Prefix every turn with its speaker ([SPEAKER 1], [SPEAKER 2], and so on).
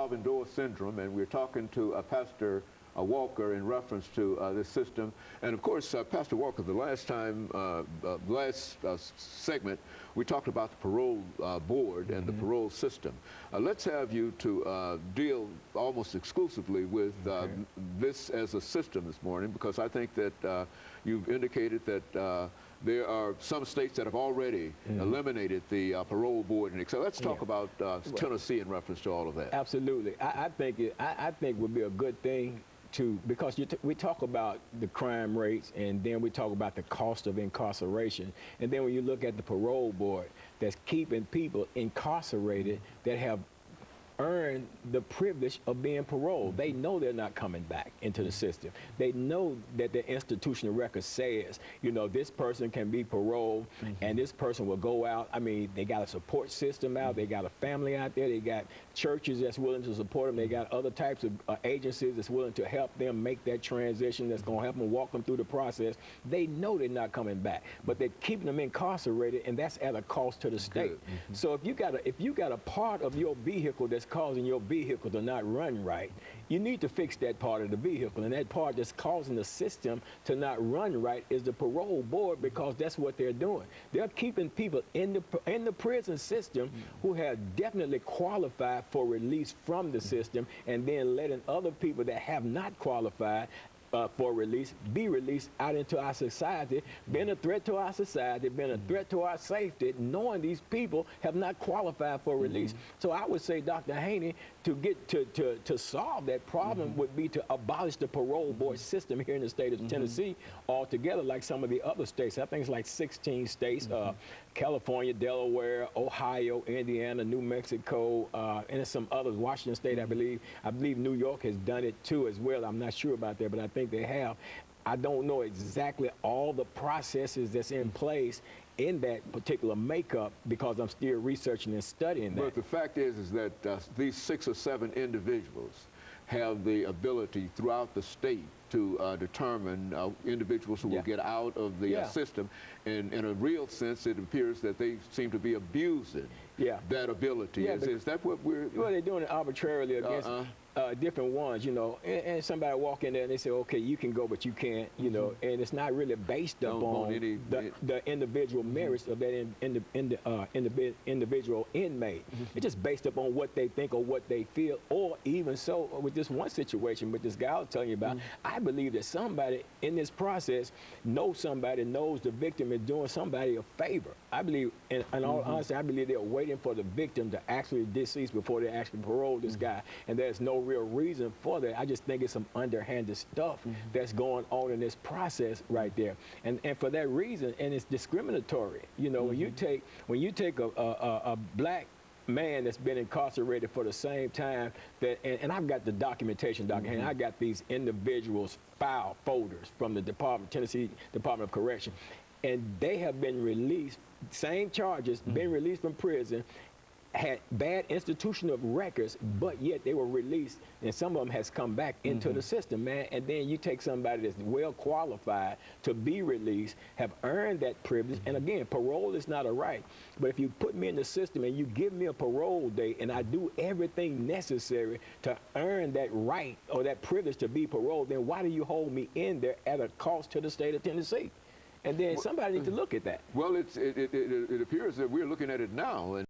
[SPEAKER 1] revolving door syndrome, and we're talking to Pastor Walker in reference to this system. And of course, Pastor Walker, the last time, segment, we talked about the parole board and the parole system. Let's have you to deal almost exclusively with this as a system this morning, because I think that you've indicated that there are some states that have already eliminated the parole board. And so let's talk about Tennessee in reference to all of that.
[SPEAKER 2] Absolutely. I think it would be a good thing because we talk about the crime rates, and then we talk about the cost of incarceration. And then when you look at the parole board that's keeping people incarcerated that have earned the privilege of being paroled. They know they're not coming back into the system. They know that the institutional record says, you know, this person can be paroled and this person will go out. I mean, they got a support system out. They got a family out there. They got churches that's willing to support them. They got other types of agencies that's willing to help them make that transition, that's going to help them walk them through the process. They know they're not coming back, but they're keeping them incarcerated, and that's at a cost to the state. So if you got a part of your vehicle that's causing your vehicle to not run right, you need to fix that part of the vehicle, and that part that's causing the system to not run right is the parole board, because that's what they're doing. They're keeping people in the prison system who have definitely qualified for release from the system, and then letting other people that have not qualified for release be released out into our society, been a threat to our society, been a threat to our safety, knowing these people have not qualified for release. So I would say, Dr. Haney, to solve that problem would be to abolish the parole board system here in the state of Tennessee altogether, like some of the other states. I think it's like 16 states, California, Delaware, Ohio, Indiana, New Mexico, and there's some others, Washington State, I believe. I believe New York has done it too as well. I'm not sure about that, but I think they have. I don't know exactly all the processes that's in place in that particular makeup, because I'm still researching and studying that.
[SPEAKER 1] But the fact is that these 6 or 7 individuals have the ability throughout the state to determine individuals who will get out of the system. And in a real sense, it appears that they seem to be abusing that ability. Is that what we're...
[SPEAKER 2] Well, they're doing it arbitrarily against different ones, you know, and somebody walk in there and they say, okay, you can go, but you can't, you know, and it's not really based upon the individual merits of that individual inmate. It's just based upon what they think or what they feel, or even so, with this one situation with this guy I was telling you about, I believe that somebody in this process knows the victim is doing somebody a favor. I believe, in all honesty, I believe they're waiting for the victim to actually decease before they actually parole this guy, and there's no real reason for that. I just think it's some underhanded stuff that's going on in this process right there, and for that reason, and it's discriminatory. You know, when you take a black man that's been incarcerated for the same time that, and I've got the documentation, Dr. Haney, I got these individuals' file folders from the Tennessee Department of Correction, and they have been released, same charges, been released from prison, had bad institutional records, but yet they were released, and some of them has come back into the system, man. And then you take somebody that's well qualified to be released, have earned that privilege, and again, parole is not a right, but if you put me in the system and you give me a parole date and I do everything necessary to earn that right or that privilege to be paroled, then why do you hold me in there at a cost to the state of Tennessee? And then somebody needs to look at that.
[SPEAKER 1] Well, it appears that we're looking at it now.